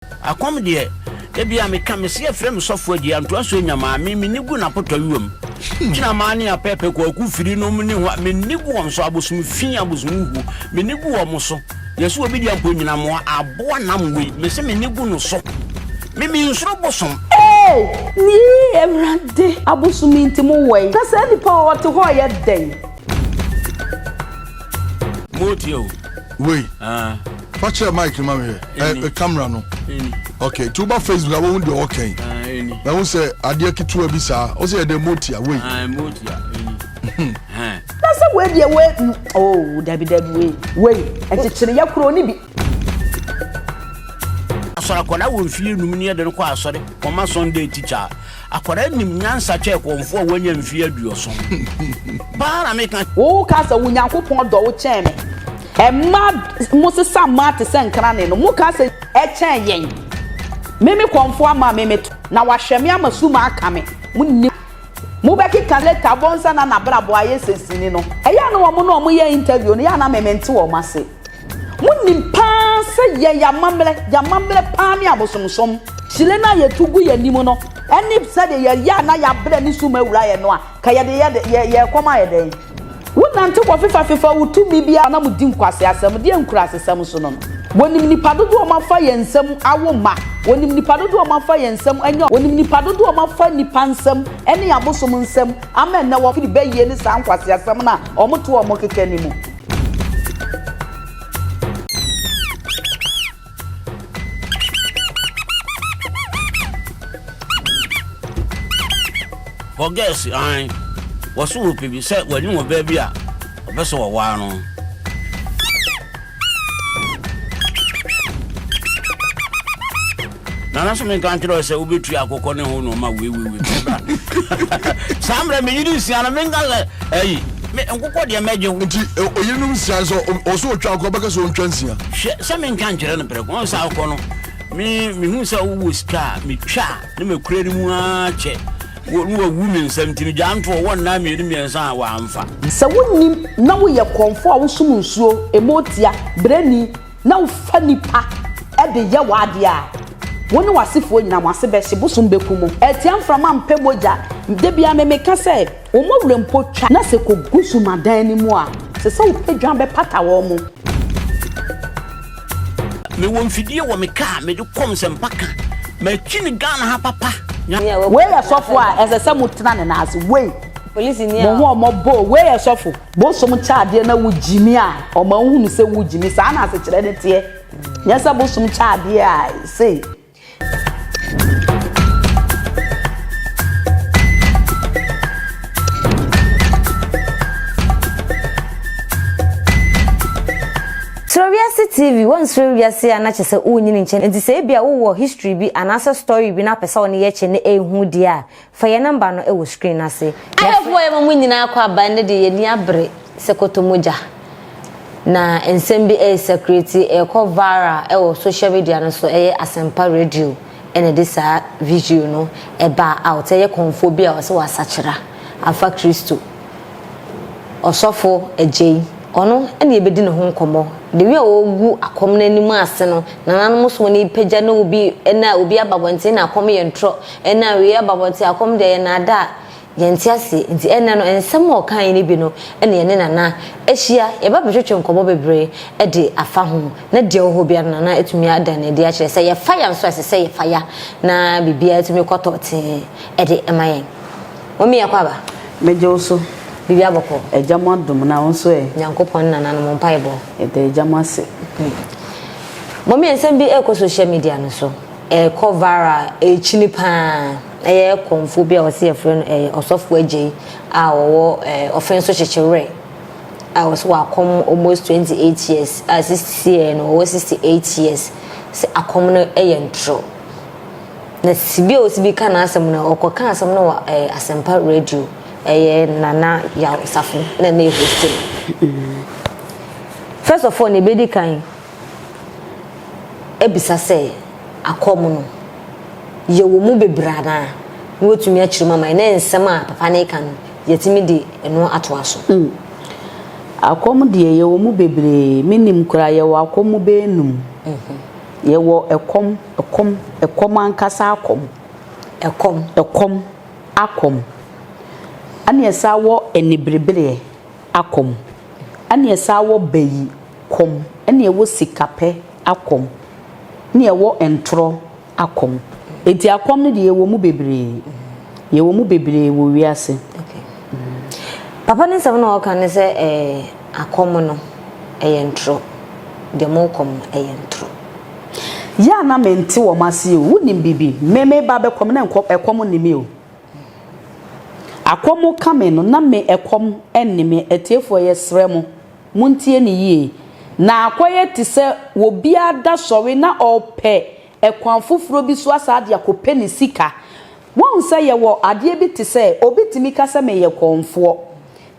Akom de ebia me ka me se frem sofo adi Antoa Nyamaa me nigu na poto wiwam kina maani apepe ko ku firi no me ni ho me nigu won so abosom fi abosom hu me nigu wo mo so yeso obi dia mpo nyina mo aboa nam we me se me nigu no so me nsoro bosom ni everyday abosom intimo we ka se ni pa what ho ye den motio we watch your mic mama here camera no okay to ba Facebook I won't do okay na won say ade kitu abi sa o say the motia we motia that's a way the way oh dabi we enchechire yakuro ni bi asora kola won fie num ni de ko asore koma Sunday teacher akwara nim nyansa che Komfo wanya mfie aduoso para me kan o ka sa wunyankopon do wo chen me Emma Mosesa Mate Sankrane no muka se echen yen meme Komfo ama meme na wahweme amasuma aka me munni mu beki kan leta bonsa na brabo aye sesini no eya no wo no mo ye interview no ya na memente wo mase munni pa se ye ya mamble pa mi abosomsom chile na ye tugu ye nimo no eni se de ye ya na ya bre ni suma wura ye no a ka ye koma ye den wonante ko fifa wutu bibia na mudi nkwase asem de enkurase sem so no wonim nipa dodo o mafa yensem awoma wonim nipa dodo o mafa yensem anya wonim nipa dodo o mafa nipa nsem ene abosom nsem amen na wo fi be ye ni sa nkwase asem na o moto o mokeke ni mu forget wasu wo pebi se wani wo baby a obeso wo wa no na so men kan tro se obetu akoko ne ho no ma we samre me yiri sia na men ga me nkoko de meje nti oyinum sia so oso otwa akoko beka so ntwansia se men kan kire no pere ko sa akoko no me hu sa wo ska me twa ne me kure ni mu a che wo women 17 janto won na me ni ensa wa amfa se wonnim na wo ye Komfo a wo sum nsuo emotia breni na wo fa nipa e de ye wade a woni wasifo nyina mo ase be hye bosum bekumo etiam from ampe moja de bia me ka se wo mo wure mpo twa na se ko gusu madan ni mu a se wo pedwan be pata wo mo me won fidie wo me ka me de kom se mpaka me twini Ghana ha papa we ya sofo a ese mutena ne na ase we police ni a mo bo we ya sofo bo so mu chaade na wujimi a o ma hunu se wujimi sa na ase kire ne tie nyesa bo so mu chaade a say SuroWiase TV won SuroWiase anache se unyini nche nti se bia wo history bi anasa story bi na pesa woni ye che ne ehu dia fa ye number no e wo screen ase ayefo ye mamu nyina akwa bande de ye ni abre se kotomoja na ensem bi e security e ko vara e wo social media no so e asempa radio ene de sa video no e ba out e Komfo bi a wo se wasachira afa Kristo osofo ejei ono ene ebedi ne ho nkomo de wi a ogu akom na animu ase no nananum so ne pagya na obi ena obi ababonte na akom ye ntro ena wi ababonte akom de ye na ada ye ntiase nti ena no ensem o kan ni bi no ene ye ne nana ehia ye ba betwetwe nkomo bebre e de afa ho na de ho bia nana etumi ada na de a kire se ye fire nso ase se ye fire na bibia etumi kotote e de emayen omi yakwaba mejo so bibi aboko ejamo dum na wonso nyankopon nana no mpaibo ede ejamo ase momi ensem bi e ko social media no so e cover e chini pa e Komfo bi a wose ye friend osofo agye a wo offense chechewre I was welcome almost 28 years 60 years no 68 years se akom no e yentro na sibi o sibi kana asem na okoka asem no asempa radio nana ya safu na na hostel first of all ne bedi kan ebisa se akom no ye wo mu bebrana ni wotumi akirima mai na ensem a papa ne kan yetimi di eno ato aso akom de ye wo mu bebre minim kura ye wo akom be num ye wo ekom ankasa akom ane esa wo enibrebere akom ane esa wo bayi kom ane wo sikape akom ne wo entro akom enti akom ne de ye wo mu bebre wo wiase. Okay. Papa ne se no kan se akom no entro de mo kom entro ya na mente wo mase o wonim bibi meme ba be kom na ekom nimi o akom kame no na me ekom enimi etiefo ye sremo muntie ne yie na akoye ti se wo bia da sori na ope ekwan foforo bi so asade akope ne sika won se ye wo ade bi ti se obitimi ka se me ye konfo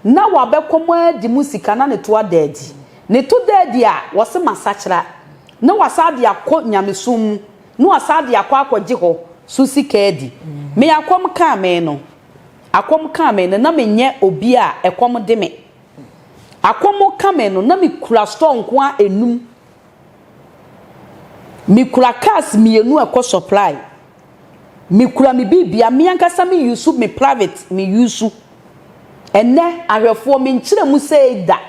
na wa be kom adi musika na ne to adadi ne to dadi a wo se masachira na wasade akọ nyamesum na wasade akọ akọje ho so sika adi me akom ka me no na me nye obi a ekom de me akom ka me no na me kura store nko a enum me kura cars me enu akọ supply me kura me bibia me ankasa me use me private me use enne ahwefo me nkyere mu sei da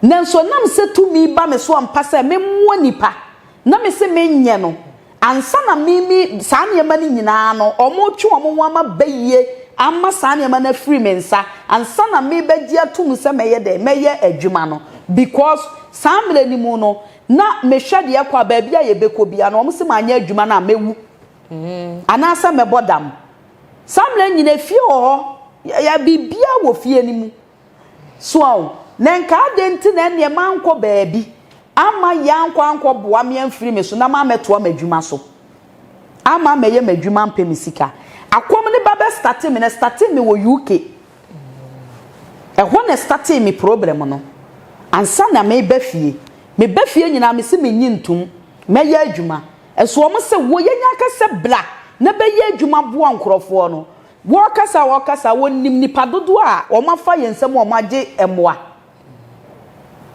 nanso nam se tumi ba me so ampa se me mo nipa na me se me nye no ansa na mimi saa niyama ni nyina no omo twi omo ama baye ama saa niyama na free me nsa ansa na me bagye atum se meye de meye adwuma no because saa mle ni mu no na me hwede yakwa ba bia ye beko bia no omo se manya adwuma na mewu anasa me bodam saa mle nyina fie ho ya bibia wo fie ni mu so nenka adenti na ne manko baabi ama yanko boa me amfiri me so na ma meto amadwuma so ama meye madwuma mpem sika akom ne baba start me wo UK ehwo ne start me problem no ansa na me bafie nyina me se me nyintum meye adwuma eso mo se wo yenya kase bla na beye adwuma boa nkrofo no wo kasa wonim nipa dodo a wo mafa yensem wo magye emoa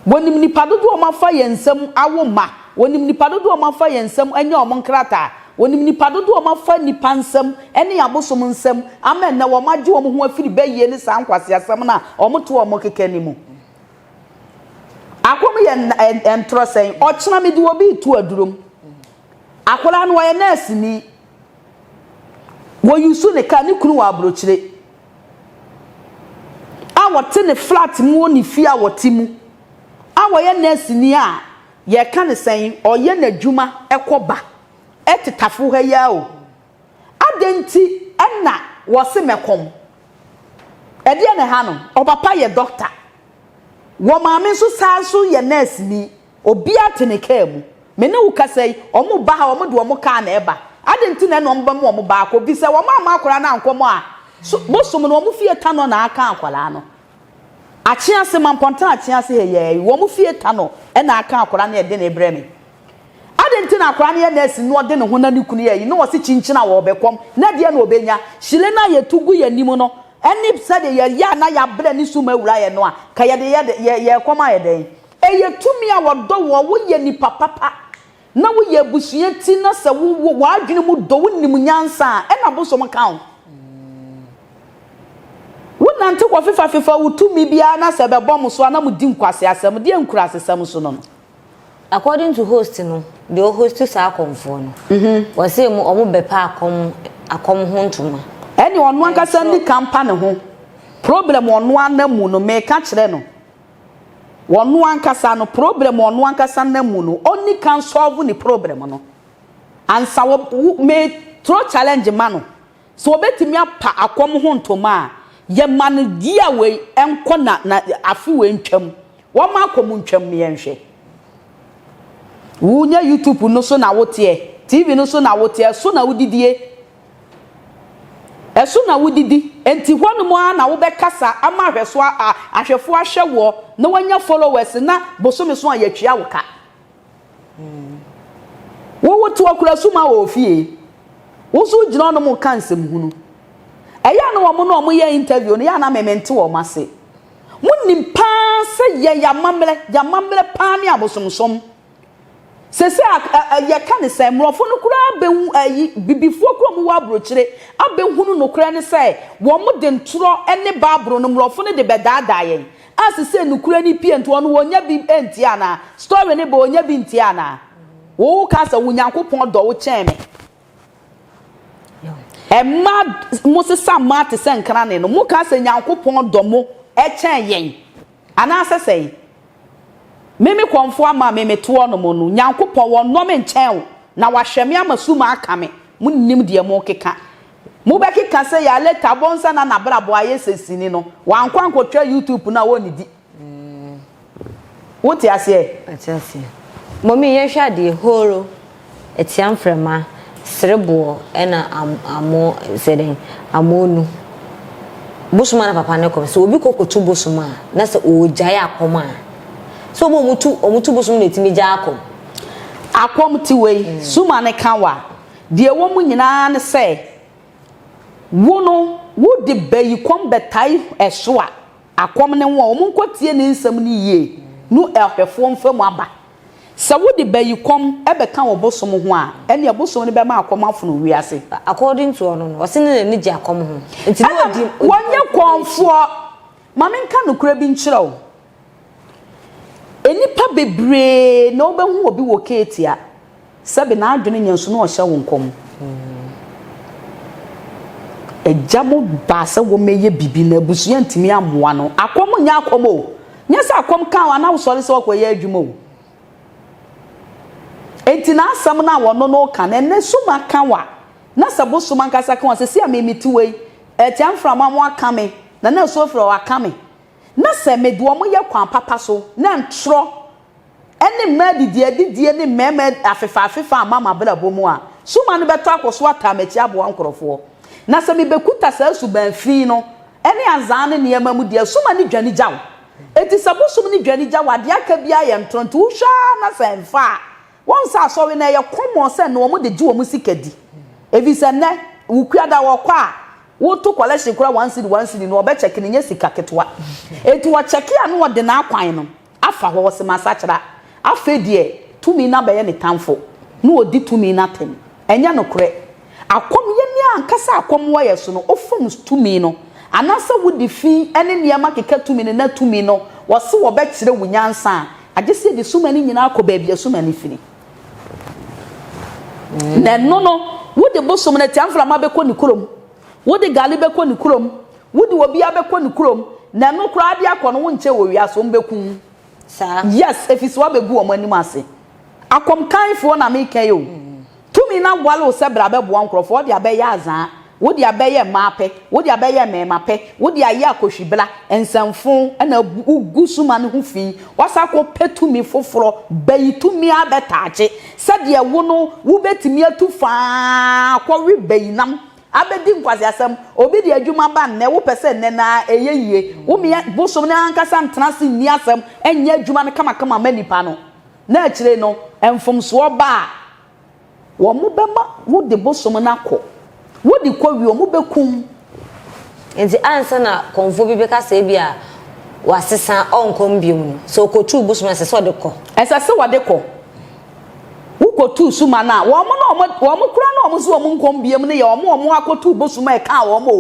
wonim nipa dodo o mafa yensem awoma wonim nipa dodo o mafa yensem anya o monkrata wonim nipa dodo o mafa nipa nsem ene abosom nsem amen na wo magye wo ho afiri baye ne sa nkwase asem na o moto o mokeke ni mu akom ye entrosen o kyena me de obi tu adurom akola no wo ye nurse ni wo yusu ne ka ne kunu wa abrochire a wote ne flat mu oni fi a wote mu awoye nurse ni a ye ka ne sen oye na dwuma ekoba etetafo ha ya o adenti enna wo se mekom ede ne ha no obapa ye doctor wo maame so saso ye nurse ni obi atene ka mu me ne wo kasai omo ba ha omo de omo ka na eba adenti na no mba mu omo ba ko bi se wo maama akora na ankomo a bosom no omo fie ta no na aka akwala no achiase mamponta achiase heye wo mu fie ta no e na aka akora na ede na ebreme adenti na akora na ye nurse no de ne ho na nikunu ye no wo se chinchina wo bekom na de na obenya shile na ye tugu ye nimu no eni sade ye ya na ya bre ni suma wura ye no a ka ye de ye koma ye den eye tumi a wodo wo ye ni papa na wo ye busuye ti na se wo adwene mu do wo nim nyansa e na bosom kan nante kwa fifa utumi bia na se be bom so na mudi nkwase asem de nkurase asem so no according to host no the host sa Komfo no wo se mu omo bepa akom ho ntuma eni onu ankasa ndi campaign ho problem onu anamu no me ka kire no wonu ankasa no problem onu ankasa namu no oni can solve ni problem no ansa wo me throw challenge mano so obetimi apa akom ho ntuma ye man dia we enko na afi we ntwam wo ma akom ntwam ye nhwe wunya YouTube no so na wote TV no so na wote so na wudidie eso na wudidi enti hwanu mo na wo bekasa ama hweso ahwefo ahwewo na wanya followers na bosome so ayatwia woka wo wotu akura suma wo fie wo so gina no mo kansem hunu eya no wo no mo ye interview no ya na mementi wo mase munim pa se ye ya mamle pa ni abosomsom sese ya ka ne sai mrofo no kura abehu ayi bibifo kura mu wa brochire abehu no kura ne sai wo mo de ntoro ene babro no mrofo ne de bedada yen asese no kura ni pie nto no wonya bi entia na story ne bo wonya bi entia na wo ka sa wunyankopon do wo chen me emma mosesa mate sen kra ne no mo ka sa nyankopon do mo chen yen ana asese meme Komfo ama meme to no mo no nyankopon won no me nchen na wahweme amasuma aka me munnim de mo keka mo be keka se ya leta bonsa na na brabo aye sesini no wankwan kotwa YouTube na woni di wote ase mommy ye hwa de horo etiam frema serebo ena amo seden amonu busuma na papa ne kom se obi kokotu busuma na se ojai akoma so omutu busuma na timi ja akom ti wei suma ne kanwa de wo mu nyina ne se wono wo de bayi kom betai eso a akom ne wo omu nkotie ne nsam ne yie nu ehwefo mfam aba se wo de bayi kom ebe kan wo bosom ho a ene bosom ne be ma akom afo no wiase according to ono no wose ne ni je akom ho enti no odi wonye Komfo mame nka no kura bi nkyerɛ wo enipa bebre na obehu obi wo ketia sebe na adwene nyanso na ohye wo nkom ejamo baasa wo meye bibi na busuya ntimi amoa no akom nya akom o nya sa akom kan wa na wo sori se wo koye adwuma o enti na asam na wo no kan ne suma kan wa na sabo suma nkasa kan wa se sia memiti wei etiam frama mo aka me na so fra wa aka me na se me do mo ye kwan papa so na ntro ene madidie ne meme afefa mama bla bomu a suma no beto akoso atamachi abo ankrofo na se me bekuta sa suban fi no ene azane ne yema mu dia suma ne dwane jaw eti sabo sum ne dwane jaw ade aka bia ye ntronto hwa na se mfa won sa so we na ye komo se no mo de ji wo mu sikadi evisa ne wukuada wo kwa wo to collection kura 1 cedi no obe check ne nya sika ketwa eti wo check ya no de na akwan no afa ho se masachira afa die tumi na be ye ne tamfo no odi tumi na tem enya no kure akom ye ni ankasa akom wo ye so no ofum tumi no anasa wodi fi ene niam akeka tumi ne na tumi no wo se wo be kire wunyansa agese de suma ni nyina akọ bia suma ni fini na no wodi bosom na tiamfra ma be kọ ni kurom wodi gali be kọ ni kurom wodi obi abe kọ ni kurom na no kura ade akọ no wonche wo wiaso mbekun sa yes efisi wa begu omo anim ase akom kanfo na me kan yo tumi na gwale o se bra be bo ankrofo wodi abe ya azan wodi abe ye mape wodi abe ye memape wodi aye akohwibla ensamfo na ugusuma ne ho fi wasako petumi foforo bayitumi abetaache sade wo no wo betimi atufa kwa wi bayinam abedi nkwazi asem obi de adwuma ba ne wo pese ne na eyeyie wo me bosom ne ankasa ntenase ni asem enya adwuma ne kama manipa no na akire no emfomso ba wo mo bema wo de bosom na akọ wodi kwa wi omu bekum enti ansa na Komfo bi beka se bia wasesa onkom biom no so kotu busuma se so de ko esa se wade ko wo kotu suma na wo mo kura na omu so omu nkom biom ne ye omu akotu busuma e ka wo mo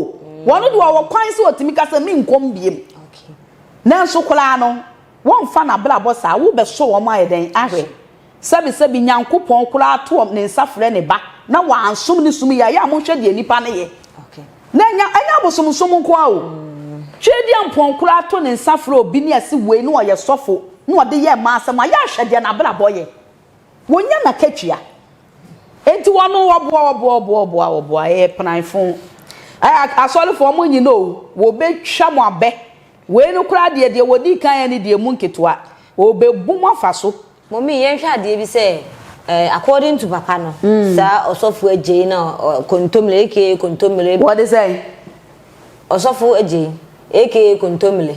wo no de wo kwan se otimi ka se mi nkom biom okay na so kula no wo mfa na bla bossa wo be so wo mo ayeden ahwe sabi nyankopon kula ato ne nsafre ne ba na wa ansum ni sum ya mo hwe de nipa ne ye okay na anya bosom nko a o hwe de ampon kura ato ne nsafre obi ne ase wei no ye sofo no de ye ma asem ya hwe de na bra boye wonya na katwia enti wono wo e pranfo asolefo mo nyi no wo be twa mo abe wei no kura de wodi kan ne de mu nketwa wo be bu mo afaso mommy yen hwa de bi se according to papa no sa osofu agye na kontomle eke kontomle what is say osofu agye eke kontomle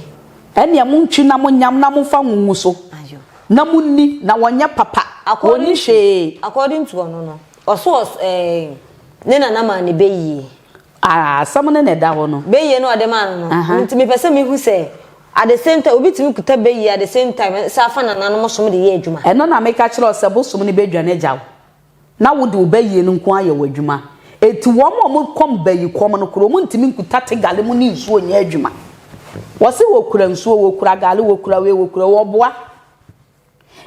ene am ntwi na mo nyam na mo fa nwuwu so ayo na munni na wonya papa according to no oso ne na ma ne beyi samne ne da ho no beyi no ade ma no ntimi pese mi hu se at the same time obi timi kuta be yi at the same time sa fa nananom som de ye adwuma eno na make ka kire ose bosom ne be dwane gyaw na wo de obayi no nko aye wadwuma eti wo mo kom bayi kom no kro mo ntimi nkuta te gale mo ni nsuo nya adwuma wo se wo kura nsuo wo kura gale wo kura we wo kura wo boa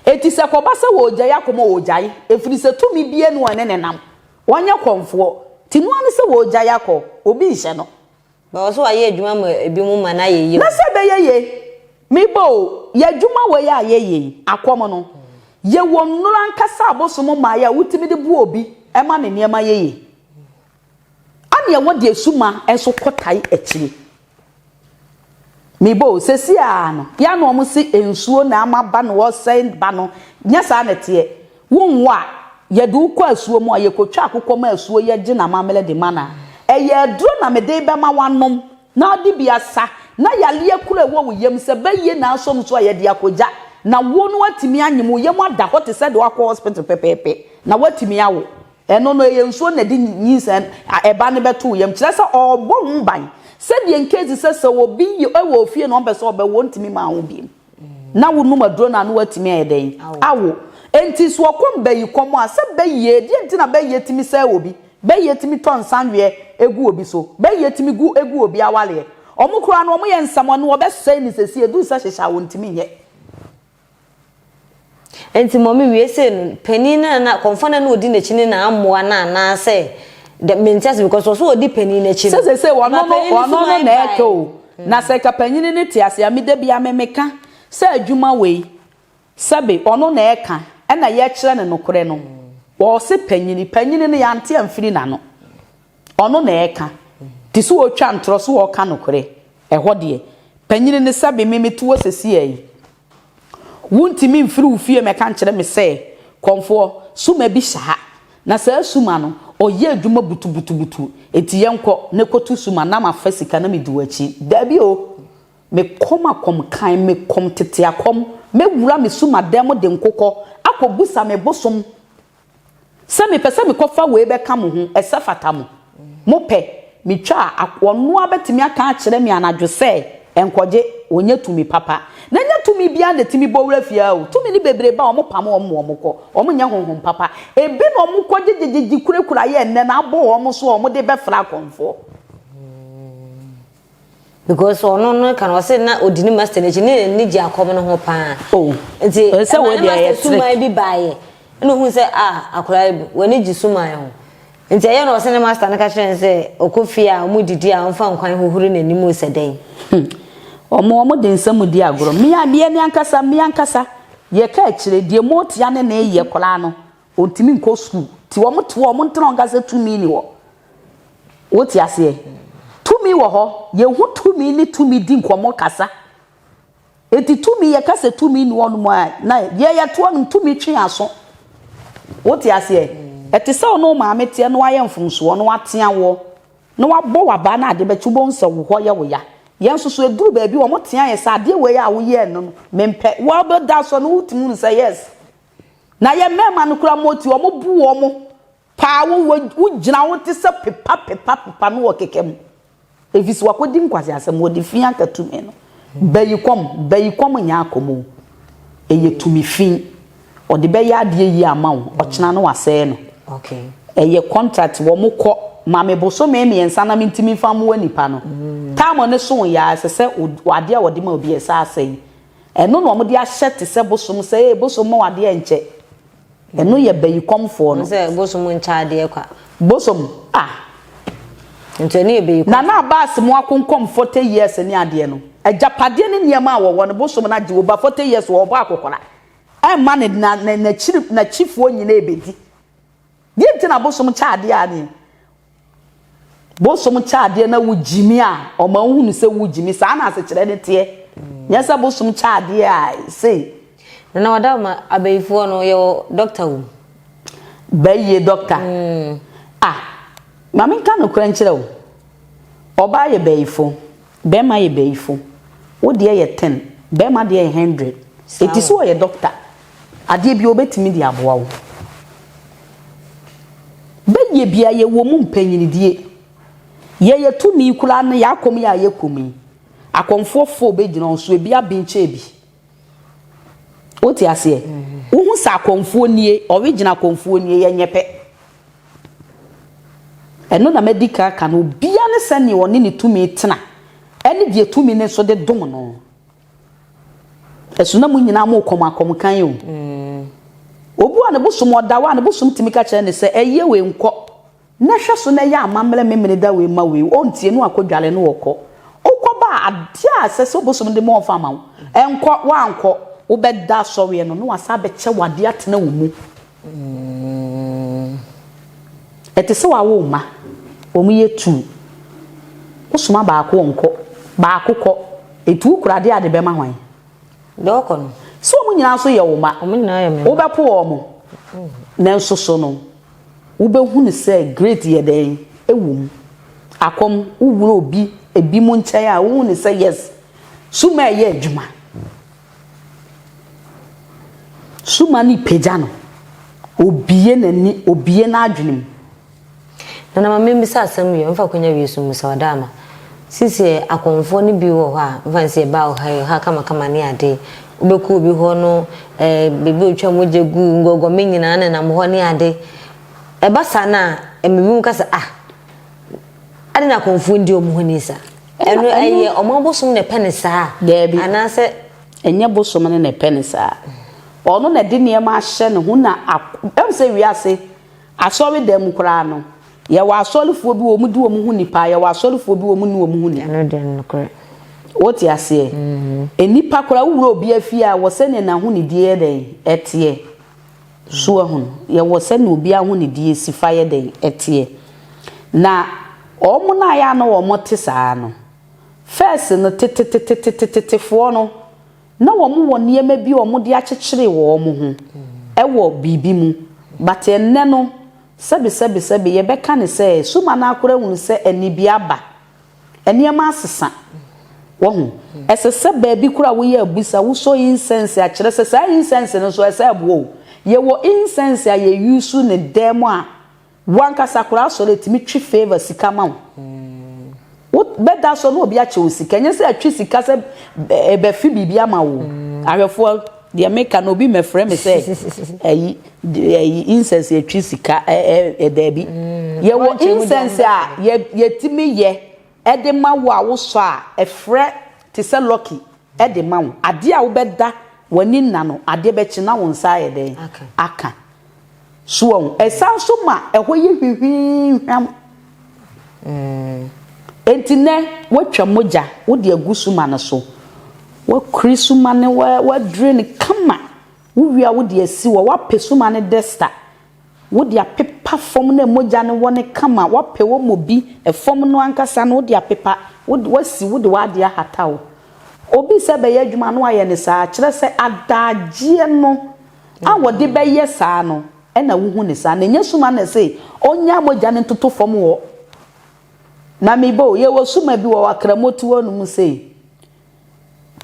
eti se ko ba se wo gya yakomo wo gyae efiri se tumi bie no ane nenam wonye komfo ti no ane se wo gya yakọ obi hye no ba wo so aye adwuma ma ebi mu ma na ye na se be ye mi bo ye adwuma wo ya ye akomo no ye wo nnura nkasa abosom ma ya wutimi de bu obi e ma ne niema ye ane ye wo de asuma enso kotai akiri mi bo sesi ano ya no mo si ensuo na amaba no wo sen ba no nya sa na te wonwa ye du kwa asuo mu aye kotwa akokọ ma asuo ye gi na mamele de mana eye duro na me de be ma wanom na odi biasa na yale kura wo yem se baye na asom so aye de akoja na wo no watimi anyem yem ada hot se de wakọ hospital pepepe na watimi awo eno no ye nsuo na di nyinsa eba ne beto yem kire se obo mban se de nkezi se obi ewo ofie no be se obe wo ntimi ma ho bi na wo no maduro na no watimi ayeden awo enti so kom bayi kom a se bayi di enti na bayi timi se obi bayi timi ton sanwe egu obi so bayi timi gu egu obi awale omukura no omoye nsamo no obesai ni sesi edu sa hehya wo ntimi nye enti momi wiase no penina na konfona na odi na chini na amoa na se the maintains because also odi penina chini se wono na eke na se ka penini ne tiase amide bia memeka se adwuma wei sebe ono na eka na ye kire ne nokore no wo se panyini ne yante amfiri na no ono na eka ti so otwa ntro so wo ka nokore eho de panyini ne sebe memetuo sesi yi wuntimi mfiri ufie meka nkire me se komfo suma bi sha na sa suma no oye adwuma butu eti yenko ne kotu suma na ma fasika na me duachi dabi o me koma kom kan me kom tete akom me wura me suma dem de nkokọ akobusa me bosom se me pese me kofa we be ka mo ho ese fata mo pe me twa akono abetimi aka akire me anadwo se enkoje onye tumi papa na nya tumi bia na timi bo wura fia o tumi ni bebre ba o mo pam o mo ko o mo nya honhom papa ebi no mo ko jejeji kurekura ye nne na abo o mo so o mo de be fra komfo because ono kan wase na odini master ni ji akom no ho pa oh nti se we dey suma bi bae no hu se akora wani ji suma ho nti aye no wase na master na ka kire se okofia mu didi a mfa nkwan hohuru nanim o seden omo de nsam di agoro mi abie ni ankasa ye ka akire die motia ne na ye kola no ontimi nko school ti wo mo ntro ngase 2 mini wo ti ase tumi wo ho ye hu tumi ni tumi di nkomo kasa eti tumi ye kasa tumi ni wonu mo na ye to no tumi twe aso wo ti ase eti se ono ma metie no aye mfunso no atea wo no wabo waba na ade be tubo nso wo ho ye wo ya yen soso eduru ba bi wo mo tea ye sa ade we ya wo ye no mempe wo be da so no utimu no say yes na ye mema no kura moti wo mo bu wo mo pa wo gina wo ti se pepa no wo kekem efisi wakodi nkwase asem wo di fin akatumi no bayi kom nya akomo eye tumi fin o de be ya ade yi ama wo ochina no wase no okay eye contract wo mo ko ma me boso me ensa na mentimi fam wo nipa no time ne so ya sese wade a wode ma obi esa asai eno no mo de a hyete se bosom se bosom ma wade enche eno ye bayi komfo no se bosom ncha ade kwa bosom ntoni ebe na na baas mu akonkom 40 years ni ade no ajapade ne niam a wo no bosom na je oba 40 years wo ba akokora e ma ne na chifo nyina ebedi di ntina bosom cha ade ani bosom cha ade na wujimi a o ma hunu se wujimi sa na ase kire ne te nyesa bosom cha ade a sei na wada ma abeifo no yo doctor wu baye doctor mami kan no kura nkyere wo oba ye beifo be ma ye beifo wo de ye 10 be ma de ye 100 eti so ye doctor ade bi obetimi di aboa wo be ye bia ye wo mu mpanyini die ye tumi kura na yakom ya ye komi akomfo fo be gina so ebi abinche bi oti ase wo sa akomfo nie original akomfo nie ye nyepe eno na medical kan obia ne sane woni ne tumi tena ene die tumi ne so de dom no esuna mu nyina mo komakom kan yo obu ane busum odawa ane busum timika kire ne se eye we nko na hwe so na ya amamle memene da we ma we ontie no akodwale no woko okoba adia asese busum de mo fa ma enko wa anko wo beda sori no no wasa be che wade atena wo mu etese wa wo ma wo mu yetu busuma ba ko onko ba akokọ etu kurade ade be ma hwan doko no so mu nyina so ye wo ma omu nyina ye me wo be po wo mo na nso so no wo be hu ne say great ye den ewum akom wo obi ebi mu nchen a wo ne say yes suma ye adwuma suma ni peja no obiye nani obiye na adwenem na mama mi sa asem ye mfa konya wi su musa wadama sisi akonfo ni bi wo ha mfa nse ba wo ha kama ni ade ubeku bi ho no bebe otwa mojegu ngogo menyina na mo ho ni ade eba sana emebi mu kasa ade na akonfo ndi omo ho ni sa eno eye omo bosom ne penisa anase enye bosom ne penisa ono na de ne ma hye ne ho na emse wiase asori dem kura no ye wa asolifo bi wo mu di wo mu hu nipa ye wa asolifo bi wo mu ni wo mu hu ni ano de no kure woti ase enipa kura wuro obi afi a wo se ne na hu ni die den etie so hu ye wo se ne obi a hu ni die sifa ye den etie na omo na ya no wo mote saa no first no tetetetetetefo no na wo mo wo niema bi wo mo de akyekyere wo mo ho ewo bibi mu but enne no sebe ye beka ne se suma na akora hu se enibia ba eniema asesa wo hu esese ba bi kura wo ye abusa wo so incense a kire se sa incense no so ese abuo ye wo incense a ye use ne demo a wanka sakura so letimi twi favor sika ma wo beda so no obi a che osika nye se atwi sika se be fi bibia ma wo ahwefo de make no be me frame say incense atwi sika debi ye wo incense a ye timi ye ede ma wo a wo so a efre te se lucky ede ma wo ade a wo beda wani nna no ade be chi na wo nsa ye den aka so esan so ma ehoye hwihwihwam entine watwa moja wo de agusu ma na so wa krisu ma ne wa drain kama wo wia wo de asi wa pesu ma ne desta wo de apepa fom na moja ne wo ne kama wa pe wo mobi efom no ankasa no wo de apepa wo si wo de wa de ahatawo obi se be ye adwuma no aye ne saa kire se adagye no a wo de be ye saa no ena wo hu ne saa na nyesuma na se onya moja ne toto fom wo na mibo ye wo suma bi wo akramoti wo no mu se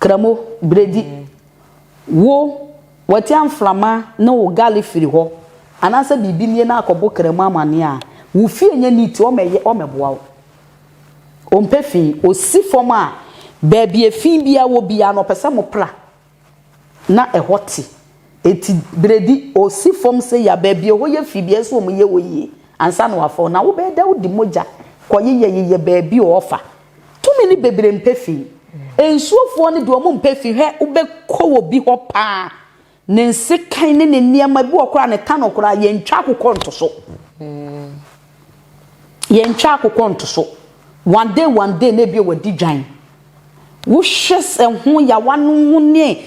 kramo bredi wo wati amflama na wo gali firi ho anasa bibi nie na akobo kramo amane a wo fie nya niti o meboa wo ompefi osi fom a baabi efin bia wo bia no pese mo pra na ehoti eti bredi osi fom se ya baabi ho ye fi bia so mo ye wo yi ansa no afọ na wo be da wo di moja koye baabi ofa tumi ni bebre mpefi ensuofo ne de omo mpefi he ubekọ wo bi ho pa ne nsekan ne ne niema bi okora ne tanokora ye ntwa akokọ ntoso ye ntwa akokọ ntoso one day na bi wadi dwan wo hwes ehun ya wanu hu ne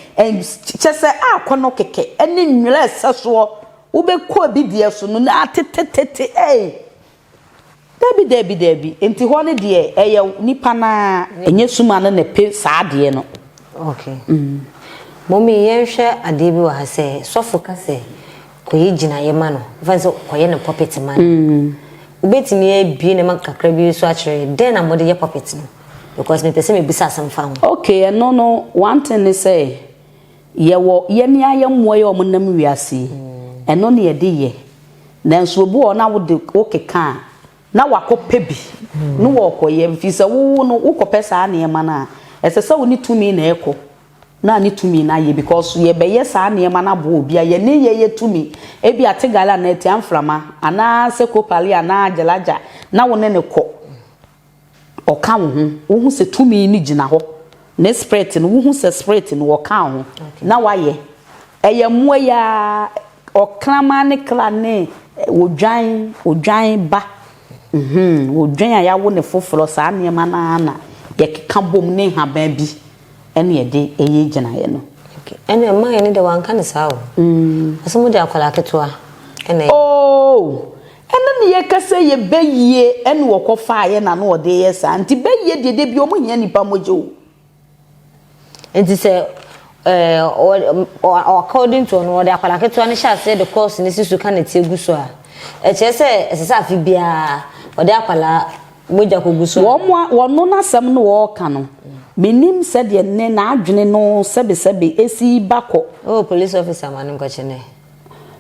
chese akono keke ene nwere seso ubekọ bi die so no na atetetete Debi enti ho ne de eye nipa na enye suma na ne pe saa de no okay mommy yenhwe ade bi wa ha se sofo ka se koyi gina ye ma no fanso koye ne puppet man ubetimi e bi ne makakra bi so a kire den na mode ye puppet no because me pese me bisa asem fa ho okay no one thing is say ye wo ye ne ayemmo ye omonam wiase eno ne ye de ye nanso obu o na wo de okeka na wakope bi no wokoye mfisa wo no wokopesa na ema na esese wo ni tumi na eko na ni tumi na ye because ye be ye sa na ma na bo obia ye ne ye tumi e bi ategala na eti amframa ana se kopali ana agelaja na wo ne ne ko oka wo hu se tumi ni gina ho ne spirit no wo hu se spirit no wo ka ho na wa ye eye mo ya okrama ne kla ne odwan ba odwan ya wo ne foforo sa na ma na ye keka bom ne ha ba bi ene ye de eye gina ye no okay ene ma ye ne de wanka ne sawo asomo de akwala ketoa ene oh ene ne ye kase ye beyie ene wo kofa ye na no de ye sa nti beyie de bi omo hia nipa moje o enti se according to no de akwala ketoa ne sha se the course ne sisu ka na tie guso a e che se esesa afi bia o de akwala moja ko guso wo no na sam no wo ka no menim se de ne na adwene no sebe esi bako oh police officer man ko chene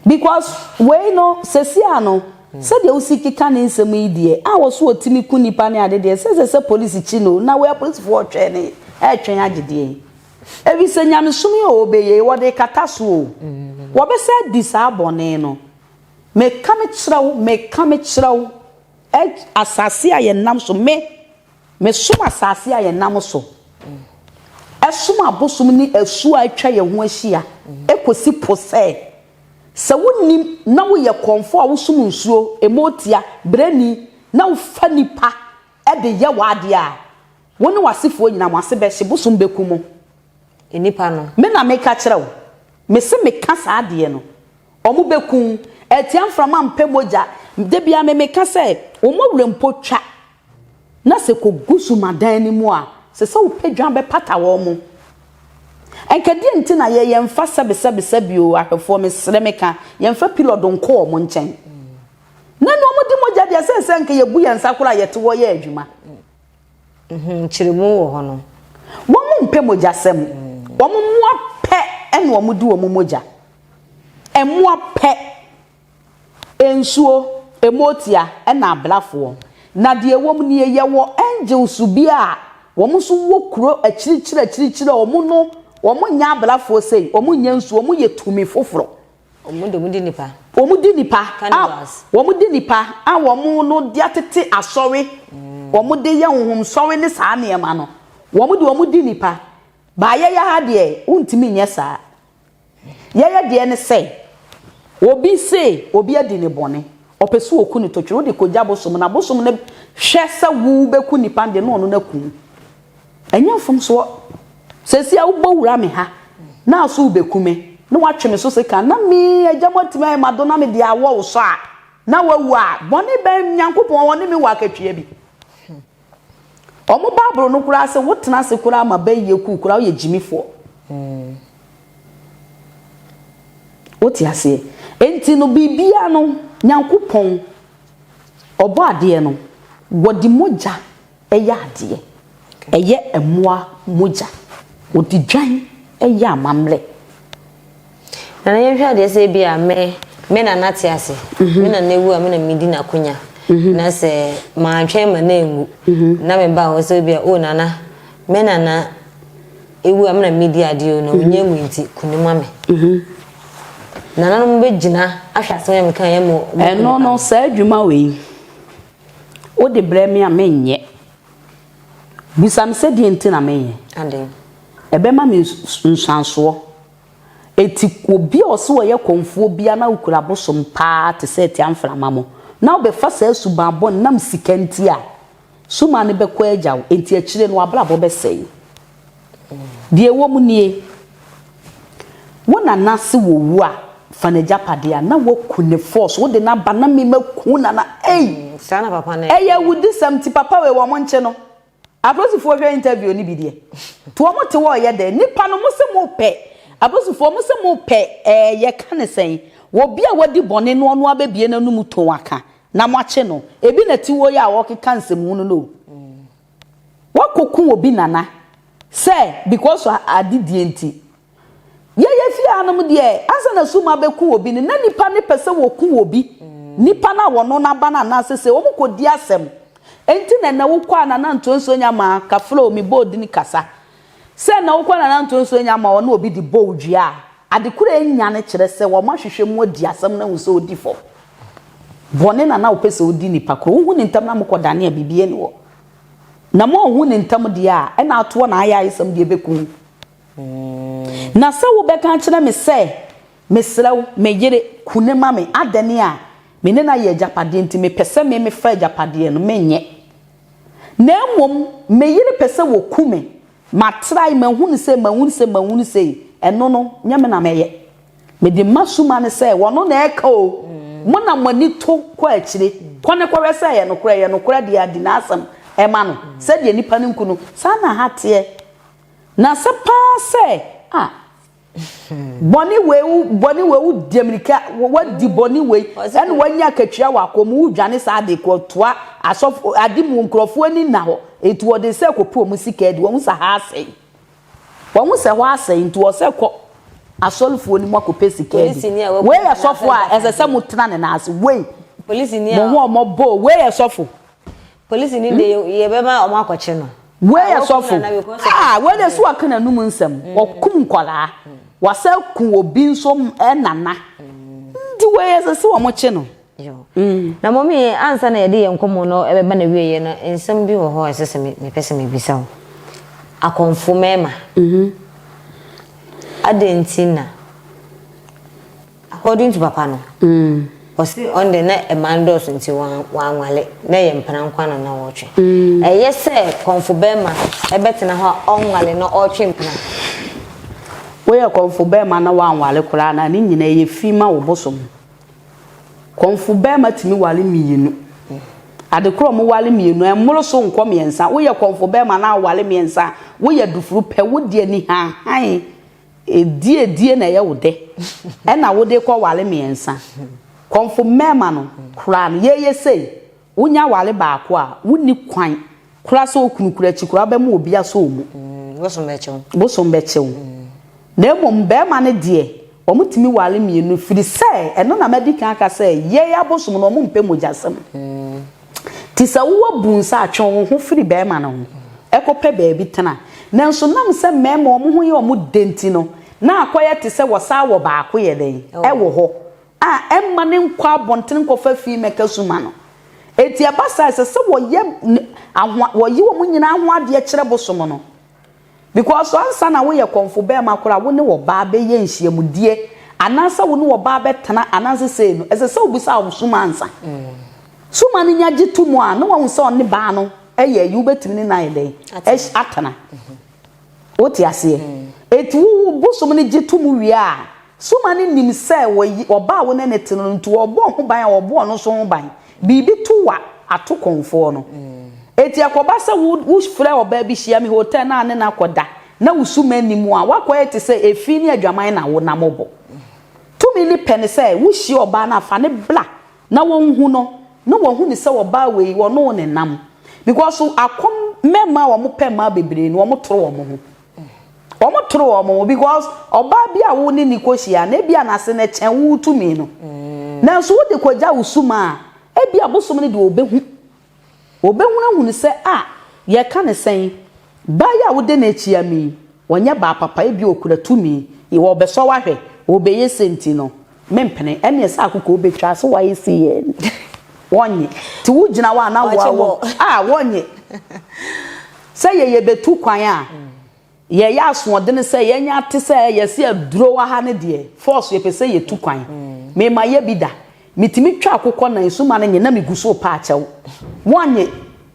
because we no sesia no se de usiki ka ne nsem idie a wo so otimi ku nipa ne ade de se police chi no na we police for twen e twen agide e bi se nyame sumi o obeye wo de kataso wo be se disabone no me kame chrawo asase aye nam so me suma asase aye nam so esuma abosom ni asu atwa ye ho ahia ekosi pose se wonim na wo ye Komfo a wo sum nsuo emotia brani na wo fa nipa e de ye wade a woni wasefo nyina mo ase be hye bosom bekumo enipa no me na me ka kyerɛw me se me ka sa ade no omo bekun etiam frama mpe moja de bia me ka se omo wurempo twa na se ko gusu madan ni mu a se wo pedwan be pata wo mo enkadi nti na ye yemfa sebe o ahwefo me sere me ka yemfa pilot nko mo nchen na no mo di moja de se nke ye bu yensa kura ye te wo ye adwuma chirimu wo ho no wo mo mpe moja sem wo mo mo pe ene wo mo di wo mo moja mo pe ensuo emotia ena ablafo na de wo mo ne ye wo angels bia wo mo so wo kuro akirikyire wo mo no wo mo nya ablafo sei wo mo nya nsuo wo mo ye tumi foforo wo mo di nipa wo mo di nipa a wo mo no dia tete asori wo mo de ye honhom sori ne saa ne ma no wo mo di nipa ba ye ya ha de untimi nye saa ye de ne sei obi sei obi adi ne bone opesu oku ni totwero de koja bosom na bosom ne hwese wu beku nipa de no na ku anya fom so sesi a wo wura me ha na so beku me na watwe me so se ka na me agyamotime ai madona me de awo so a na wawu a bone ben nyankopon woni me wa katwia bi omo babro no kura se wotena se kura ma ba ye ku kura ye jimifo oti ase enti no bibia no nyankopon obo ade no wodi moja eya ade eye emoa moja wodi dwan eya amamle na ye hwa de se bia me na nate ase me na newu a me na midi na kunya na se ma twen ma na engu na me ba wo se bia o nana me na ewu a me na midi ade o na onye mu nti kunima me nana no be gina ahwa so ya me kan ye mo no sa adwuma we o de bremi a menye bisam se di enti na menye ade ebe ma me nsanso eti obi o se wo ye Komfo bia na ukura bosom pa te se ti amframa mo na obe fa sa suban bon nam sikanti a suma ne be ko agyaw enti akire no abrabo be sei die wo mu nie wona nase wo wu a fana japade a na wo kune force wo de na ba na me maku na sana papa na ya wudi samti papa we wo mo nche no abrosifo hwe interview ni bidie to wo te wo ye de nipa no mo se mo pe abrosifo mo se mo pe ye ka ne sen wo bia wadi bone no no ababie na no mu to waka na mo ache no ebi na ti wo ya wo keka nsemu no wakoku obi nana say because adidie nti ye fi anum de asa na suma beku obi ne na nipa ne pese wo ku obi nipa na wono na ba na na sese wo kodi asem enti na wo kwa na Antoa Nyamaa ka flow mi board ni kasa se na wo kwana na Antoa Nyamaa wo na obi di bowdua adekura enya ne kire se wo ma hwehwe mu odi asem na wo so odi fo bone na wo pese odi nipa kro wo hu ni ntam na mokoda ne bibie ne wo na mo hu ni ntam dia e na ato na aya isem dia beku na se wo beka kire me se mesrew meyere kunema me adane a me ne na ye japade nti me pese me fa japade no menye na mom meyere pese wo kume matrai mahunu se eno no nyame na meye me di masuma ne se wono na eka o mo na mani to kwa akire kone kwa se ye no kura dia di na asam e ma no se de nipa ne nku no sa na hate na se pa se boni we diamirika wo di boni we en wanya katwa wakomu udwane sa de ko toa asof adimu nkrofo ani na ho etu wo de se kopo mu sika edi wo sa ha sei wo se ho asei ntu wo se ko asolfo ni makope sika edi we ya sofo a eze se mutena ne na ase we police ni mo bo we ya sofo police ni de ye bema o makoche no we ya sofo we de so akana num nsem wo kum nkola wase ku obi nso enana ndi we ya se wo moche no na momi ansa na yede yenkomo no ebeba na wieye no ensem bi wo ho esese me pese me bisa wo akonfo mema adentina according to papa no osi on the na emandos nti wanwale na ye mpana nkwana na wotwe eye se konfo bema ebetena ho onwale no otwe mpana we ya konfo bema na wanwale kura na ni nyina ye fima wo bosom konfo bema timi wale miyenu adekro mo wale miyenu emoro so nkom yensa we ya konfo bema na wale miyensa we ya dufuru pe wo die ni han die na ye wode e na wode ko wale miyensa konfo mema no kura no ye sei wonya wale baako a woni kwan kura so okunukura chikura ba mu obi aso mu bosom bechew na mom bema ne de omutimi wale mienu firi se eno na medika aka se ye ya bosom no mo mpe mojasem ti sa wo bunsa atwon ho firi bema no ekope baabi tena nanso nam se mema omo ho ye omo denti no na akoye ti se wosa wo baako ye den wo ho emma ne nkwa bonten nkwa fi meka suma no eti abasa se wo ye wo yi wo nyina ho ade kire bosom no because once na we ye konfo bema kora wo ne wo ba be ye nhyiamudie anansa wo ne wo ba be tena anansa sei no ese se obusa wo suma ansa suma ne nya gitumu a no wo se on ne ba no eye yu betimi ne na ide atana oti ase eti wo bosom ne gitumu wi a suma ne nim se wo ba wo ne ne teno ntu wo bo ho ban wo bo no so ho ban bibi tuwa ato konfo no eti akoba se wo frɛ oba bi hia me hotel na ne na koda na usuma nimu a wakoye te se efi ni adwaman na wo na mobo tumi ni pene se wo hia oba na fa ne bla na wo hu no wo hu ni se oba we wo no ne nam because akom mema wo mo pema bebre no wo mo toro wo mo ho wo mo toro wo mo because oba bi a wo ni nikohia na bia na se ne chen wo tumi no na so wo de koja usuma a bia bosom ne de obehu hunu se ye ka ne sen ba ya wo de na chia mi wonya ba papa ebi okura tumi ye wo be so wahwe wo be ye senti no mempene ene se akoko obetwa so wa yesi ye wonye ti wo gina wa na wo wonye se ye betu kwan a ye ya so de ne se ye nya te se ye se aduro wa ha ne de force ye pese ye tu kwan me ma ye bida mitimi twa akoko na nsuma na nyina miguso pa achew wonye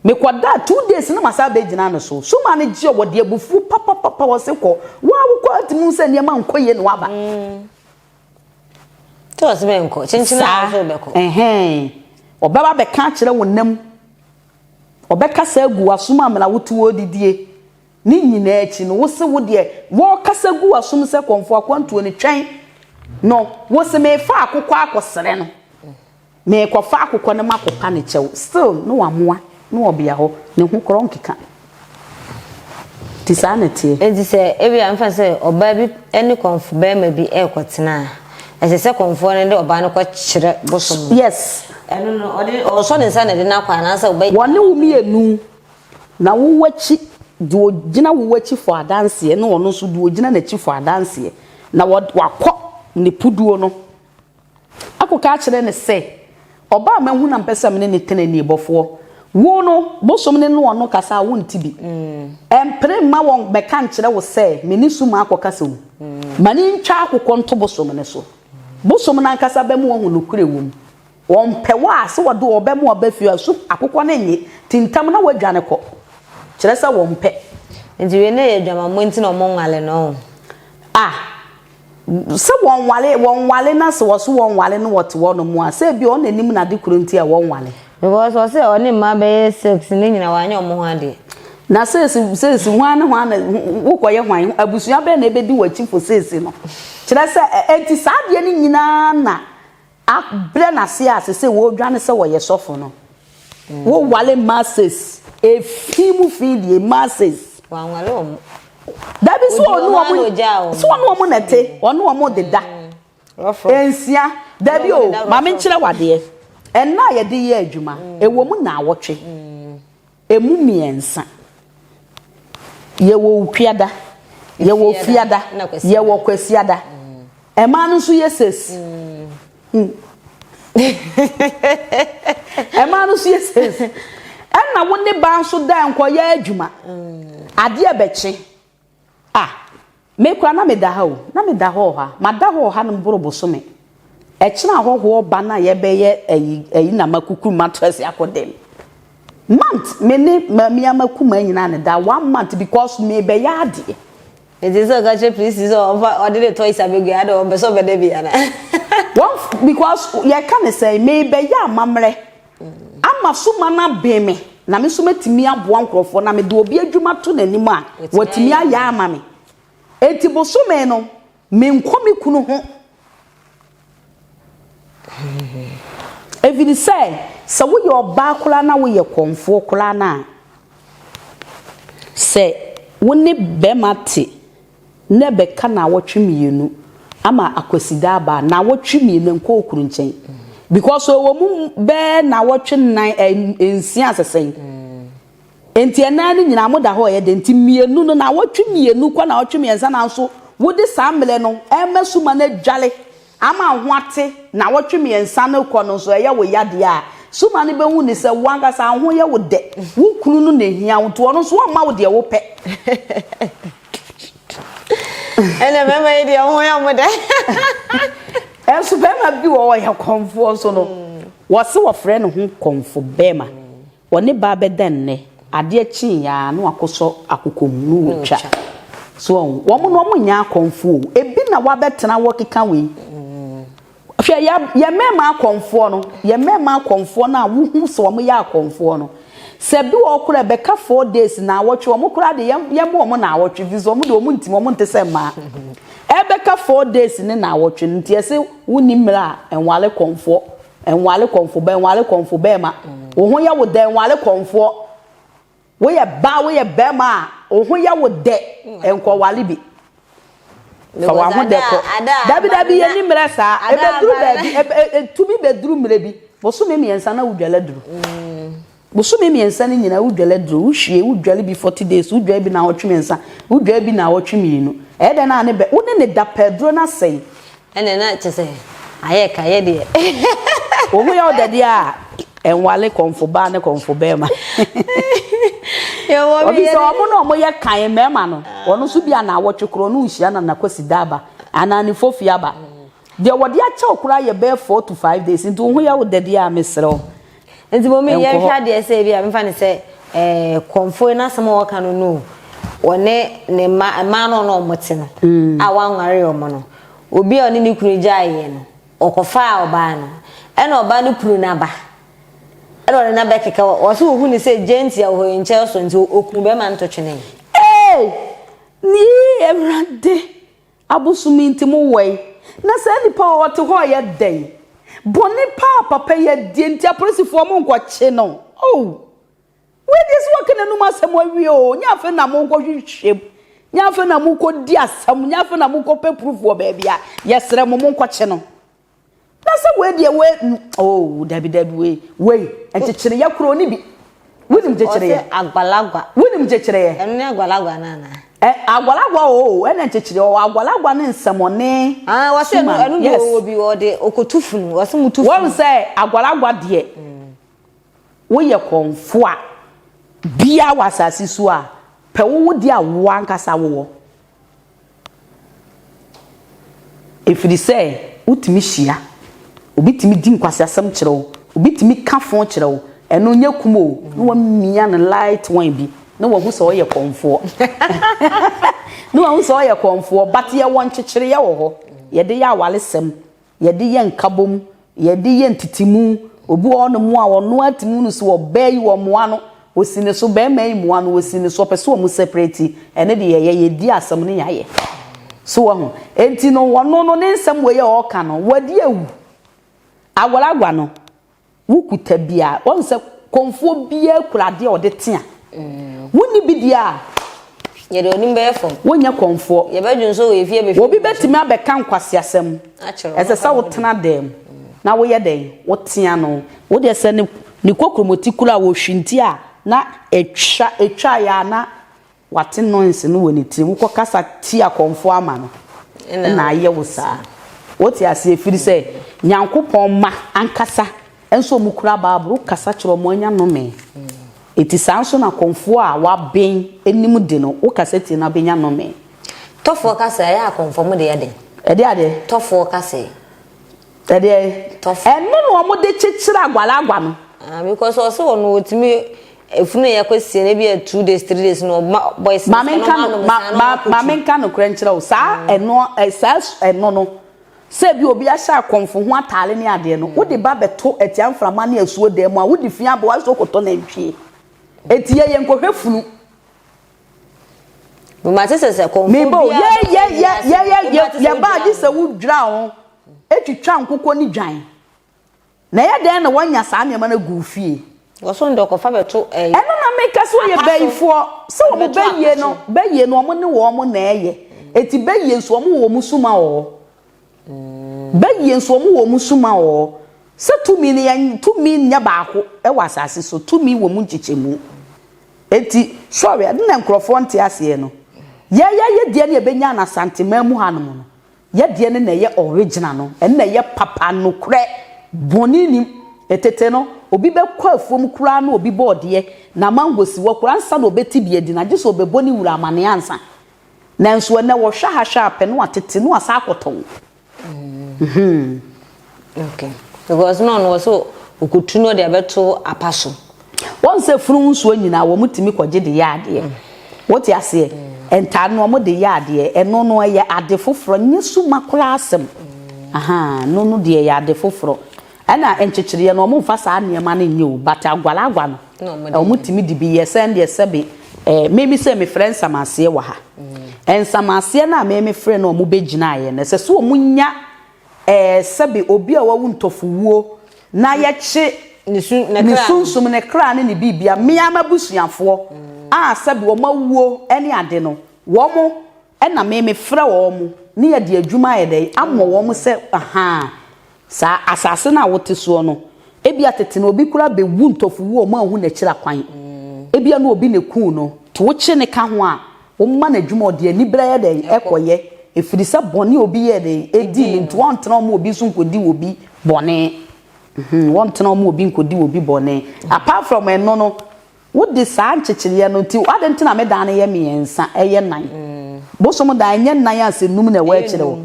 me kwada 2 days na masa be gina no so suma ne gye wode abufu papa wose ko wa wo kwa atimu se ne ma nkoye ne waba to se be nko chinchina so be ko obaba be ka kire wonam obeka sa agu asum amela wotu odidie ni nyina achi no wo se wo de wo kasa gu asum se konfo akwantuo ne twen no wo se me fa akokọ akosere no me ko fa akokọ ne makopa ne chew still no amoa no obia ho ne hu koro nkeka tisanete enti se ebi amfa se oba bi eni konfo be ma bi ekotena ese se konfo ne de oba ne ko kire bosom yes eno no odi o so ne nsa ne de na kwa na sa oba wone wo mienu na wo wachi do gina wo chi for adanse na ono so do gina na chi for adanse na wakọ ne puduo no akoka kire ne se oba mahu na mpesa me ne tenani bofo wo no bosom ne no ono kasa wo ntibi empre ma won beka nkire wo se me ni suma akokasa wo mani ntwa akokọ nto bosom ne so bosom na nkasa ba mu wo no kure wo won pewa se wo do oba mu oba fi asu akokọ na nyi tintam na wadwane kọ kire se won pe nti we ne ye dwama mo nti na mo nwale no se won wale na se wo so won wale no wote wo no mu a se bi on anim na de kuro nti a won wale because wo se oni ma be 6 ni nyina wanya omo ho ade na se hwan wo koye hwan abusua be na ebedi wachi fo se no kire se enti saade ni nyina na abre na se wo dwane se wo ye sofo no wo wale masses efimu fidie masses wan wale omo that is so onu omo nete onu omo deda ensia da bi o ma me nkire wade enna ye de ye adwuma ewo mu na awotwe emu miensa ye wo ukwiada ye wo fiada ye wo kwasiada ema no so yeses ema no so yeses enna wo ne ba so da nko ye adwuma ade ebechi me kura na me da ha o na me da ho ha ma da ho ha no borobo so me e kina hoho ba na ye be ye eyi na makuku mattress akodem month me ne me amaku ma nyina ne da 1 month because me be ya ade it is a gache please so or did the toys abegu ade o be so be dey bia na one because ye can say me be ya mamre ama suma na be me na me so metimi aboa nkrofo na me de obi adwuma to nanim a watimi aya ama me enti bosume no me nkomi kunu ho evini say so wo ye oba kula na wo ye Komfo kula na say wo ne be mate ne be ka na wo twemienu ama akwasida ba na wo twemienu nko okuru nchen because wo mu be na wo twennan ensia asesen enti enani nyina mo da ho ye de enti mienu no na wo twemienu kwa na wo twemiensa na so wo de samle no emesuma na dwale ama hoate na wo twemiensa na ko no so ye wo yade a suma ne be hu ni se wanga sa ho ye wo de wo kunu no na hia wo to no so ma wo de wo pe ene mema ye de ho ya mo de enso be ma bi wo ye Komfo so no wo se wo frɛ no ho Komfobaa woni ba be den ne ade achi ya no akoso akokomu no twa so wo mo no mo nya Komfo ebi na wa betena wo keka we hwe ya mema Komfo no ye mema Komfo na wo hu so mo ya Komfo no se bi wo kura beka 4 days na awotwe wo mo kura de ye mo na awotwe vizo mo de wo ntim wo ntese ma ebeka 4 days ne na awotwe ntiese woni mra enwale Komfo enwale Komfobaa ma wo ho ya wo de enwale Komfo wo ye be ma wo ho ya wo de enko wale bi fa wa ho de ko dabi ye ni mra sa ebeduru ba bi tubi beduru mra bi bo so me miensa na wudwala duru bo so me miensa ni nyina wudwala duru wo hwie wudwala bi 40 days wudwala bi na wotwe miensa wudwala bi na wotwe mienu e de na ne be wo ne da pedro na sei ene na chese aye ka ye de wo ho ya odade a enwale Komfobaa ne Komfobaa ma yo wo bi so mo no mo ye kan mema no wono so bia na wotwekro no nhia na nakwasida anani fofia ba de wode a cha okura ye be 4 to 5 days into ho ya odade a mesrew enti mo me ye hwa de se bia me fa ne se Komfo na sama waka no no one ne ma no mote no a wanware omo no obi oni ni kuru jaaye no okofa oba no ena oba no kuru na ba ena na ba keka wo so hu ni se genti ya ho nche so nti okuru be ma ntotwene ni emrade abosumi nti mo wei na se ni pa wote ho ye den boni papa ye die nti apolisifoɔ mo nkwache no we this working no masem awie o nya fe na mo nkɔ hwehwem nya fe na mo nkɔ di asam nya fe na mo nkɔ pe proof wo ba bia yesre mo nkɔche no na se we die we dabi we enkyekere yakuro ni bi Wunim jechire agbalagwa. Wunim jechire Enu agbalagwa na. Agbalagwa o ena jechire o agbalagwa ne nsamone. Wase enu de obi o de okotufunu wase mutufu. Won say agbalagwa de. Wo ye konfo a bia wasasi so a pe wo di awo ankasa wo. Ifiri say utimi hia obi timi di nkwasiasam kyerewo obi timi kafo kyerewo eno nya kumo no wa mia na light one bi no wa hu so ye konfo no wa hu so ye konfo but ye won kyekyere ye wo ho ye de ya walesem ye de ye nkabom ye de ye ntitimu obi ono mu a wono atimu no so obayi wo moa no osine so be mai moa no osine so pese wo mu separate ene de ye di asam ne ya ye so wo enti no wono no ne nsam we ye o ka no wadi awu agwalagwa no wukuta bia won se konfo bia kurade o de tea woni bidia ye de onim be fo wonya konfo ye badwun so we fie be obi betimi abeka nkwase asem ese sa wotena dem na wo ye den wo tea no wo de se ni kokromoti kula wo hwinti a na etwa ya na wate nonse no woni ti wo kasa tia konfo ama no na aye wo sa woti ase efiri se nyankopon ma ankasa enso mu kura baabru kasa kyero mo anya no me eti sanso na konfo a wa ben enim de no wo kasa ti na benya no me tofo kasa ya konfo mo de yade ade tofo kasa ade tofo no mo de kyekira agwalagwa no because also no otimi efunu ya kwesi na bi 2 days 3 days no boys mamenka no krenkyira wo sa eno no se bi obi ahya konfo ho atale ne ade no wo de ba beto etiamframa ne asuo dem a wo de fia bo aso koto na ntwie eti ye nkohwefunu se konfo mebo ye ba ji se wo dra ho etwitwa nkokɔ ni dwan na ye den na wanya saa ne ma na gufie woso ndoko fa beto eno na meka so ye bayifo se wo baye no omo ne wo omo na eye eti baye nso omo wo musuma wo baye nso omo wo musuma wo se tumi nya baako e wasase so tumi wo mu nchichemu eti sorry na nkrofo nte ase no ye die na ebenya na santima mu hanom no ye die na ye original no na ye papa no kre bonini etete no obi be kwa afuom kura na obi bode na mangosi wo kura nsa na obeti bie di na giso obeboni wura amane ansa na nso na wo hwa ha hwa no atete no asa akoton okay because no so okutu no de abeto apaso won se furu nso nyina wo mutimi kwaje de yaade what ya say enta no mo de yaade eno no ye ade foforo nyesu makura asem no de yaade foforo ana enchechire no mo mfa saa niema na nye o bata agwalagwa no mutimi de bi yesen de sebe maybe say me friend samase wa ha ensamase na me friend no mo begina ye na se so munya sebe obi a wawu ntofuwo na ye che ni sunsum ne kra ne bibia me amabusuafo sebe wo mawuo ene ade no wo mo na me frɛ wo mo ne ye de adwuma ye dai ammo wo mo se sa asase na wote so no ebia tete na obi kura bewu ntofuwo ma hu na kira kwan ebia na obi ne ku no to wo che ne ka ho a wo ma na adwuma ode ani bra ye dai ekoye efiri sa bone obi ye dai edi nti won tena mo obi so nkodi obi bone won tena mo obi nkodi obi bone apart from eno no wo de sa nchechire no ti ade ntina me dan ye miensa eye nan bo so mo dan nye nan asenum na wa kire wo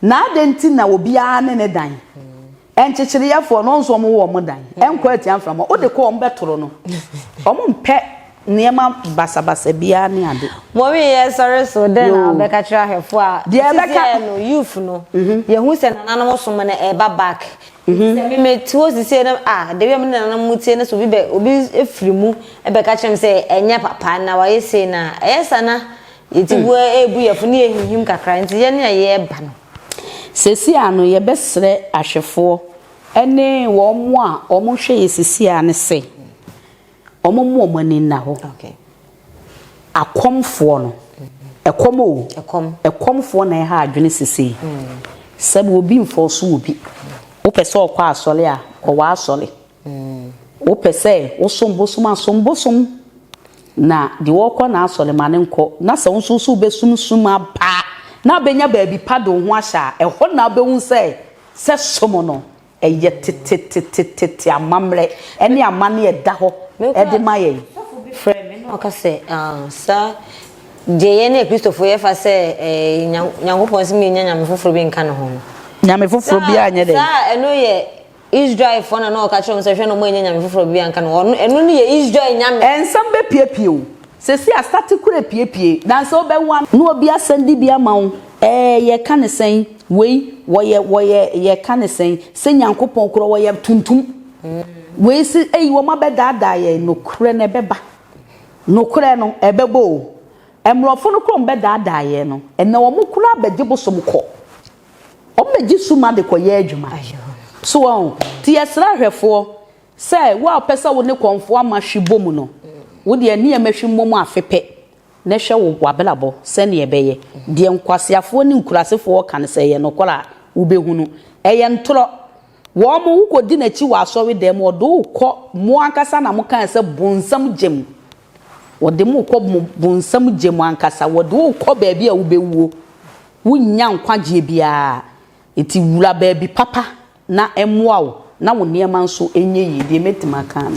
na ade ntina obi a ne dan enchechire yafo no nso mo wo mo dan enkwa atiamfra mo o de ko ombetoro no omo mpe niema basabasa bia ne ade mo we ye sorry so den na beka kira hefo a de beka no youth no ye hu se nana no so mo na eba back se me tuo sisi na de we me nana mutie na so bi be obi efiri mu ebeka kira se enya papa na wa ye se na eyesa na yetibu ebu yefo ne ehihim kakra nti ye ne ye ba no sesi ano ye besre ahwefo ene wo mo a omo hwe ye sesi ane se omo mo mani na ho okay akomfo no ekomfo na ha adwene sesi sabe obi mfo so obi wo pese okwa asole a o wa asole wo pese wo som bosom na de wo kɔ na asɔle mane nkɔ na sɛ wo so be sum apa na benya baabi pado ho ahya ɛhɔ na behu sɛ som no ɛyɛ tete amamre ɛne amane ɛda hɔ ɛde ma yɛ frɛ me no ka sɛ sa de ye ne Christopher ye fa sɛ nyankopɔn se me nyame foforo bi nka ne ho nyame foforo bi anya de sa ɛno yɛ Israel for na ka kyerɛ sɛ hwɛ no mo nyame foforo bi nka ne ho ɛno ne yɛ Israel nyame ensam be piepie o sesi a start kura piepie na so be wan no obi asandi bi ama wo ye ka ne sen wei woye ye ka ne sen se nyankopɔn kro woye tuntum wei si wo ma be daada ye no kure ne beba no kure no ebebo emrofo no kro be daada ye no ena wo mo kura abegye bosom kɔ o begye suma de kɔ ye adwuma so on ti yesra hwefo se wo apesa wo ne Komfo ama hwibom no wo de ani emahwi mmom afepe na hwe wo wabelabo se ne ebeye de nkwasiafo ne nkurasefo ka ne se ye no kola wo behunu eye ntoro wo mo wo kodi na chi wa asɔre dem wo do kɔ mo ankasa na mo kan se bonsam gem wo de mo kɔ bonsam gem ankasa wo do kɔ baabi a wo bewuo wo nya nkwagye bia eti wura baabi papa na emmoa wo na wo niema nso enye yi de metima kan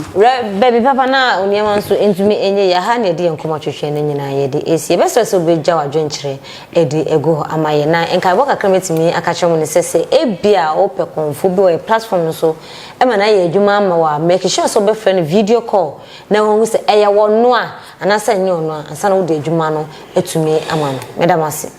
baby papa na wo niema nso entumi enye ya ha na de nkoma twehwe ne nyina ye de esi e beso so be gya wadwenkyere e de ego amaye na enka wo kakra metimi aka kyerɛ mo ne sese ebia ope Komfo bi o platform so e ma na ye adwuma ama wa make sure so be friend video call na wo hu se eye wo no a anasa nye ono a ansa na wo de adwuma no etumi ama no medamase